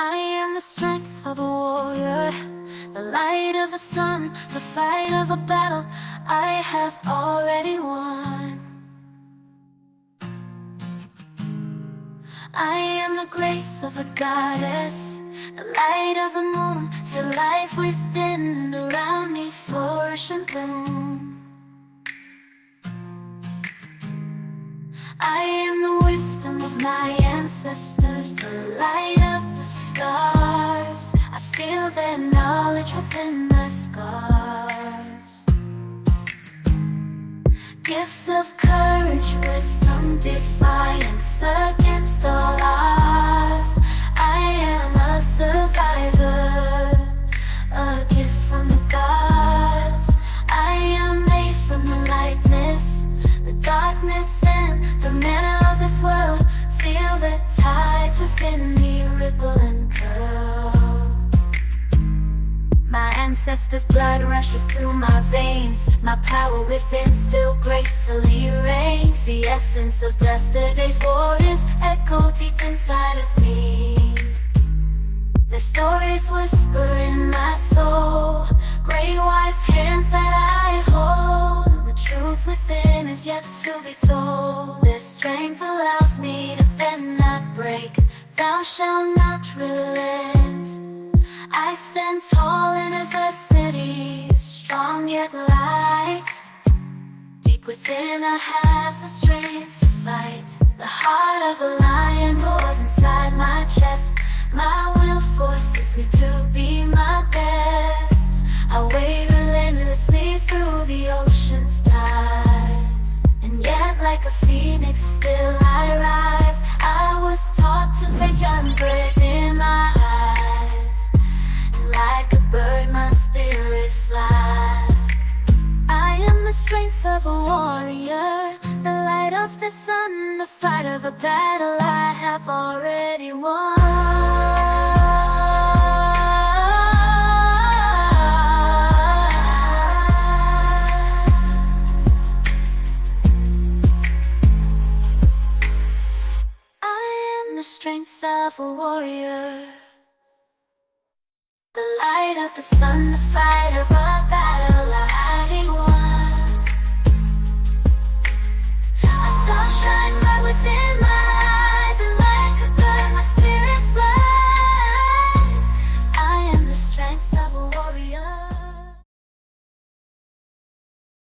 I am the strength of a warrior, the light of the sun, the fight of a battle I have already won. I am the grace of a goddess, the light of the moon, feel life within, around me flourish and bloom. I am the wisdom of my ancestors, the light of the stars. I feel their knowledge within my scars. Gifts of courage, wisdom, defiance against all odds. I am a survivor, a gift from the gods. I am made from the lightness, the darkness, and the manna of this world. Feel the tides within me ripple and curl. My ancestors' blood rushes through my veins. My power within still gracefully reigns. The essence of yesterday's warriors echo deep inside of me. The stories whisper in my soul, great wise hands that I hold. The truth within is yet to be told. Their strength allows me to bend, not break. Thou shalt not relent. I stand tall in adversity, strong yet light. Deep within I have the strength to fight. The heart of a lion roars inside my chest. My will forces me to be my best. I wade relentlessly through the ocean's tides, and yet like a phoenix still I rise. I was taught to rage and breath in my eyes, and like a bird my spirit flies. I am the strength of a warrior, the light of the sun, the fight of a battle I have already won. The strength of a warrior, the light of the sun, the fight of a battle I won. I saw shine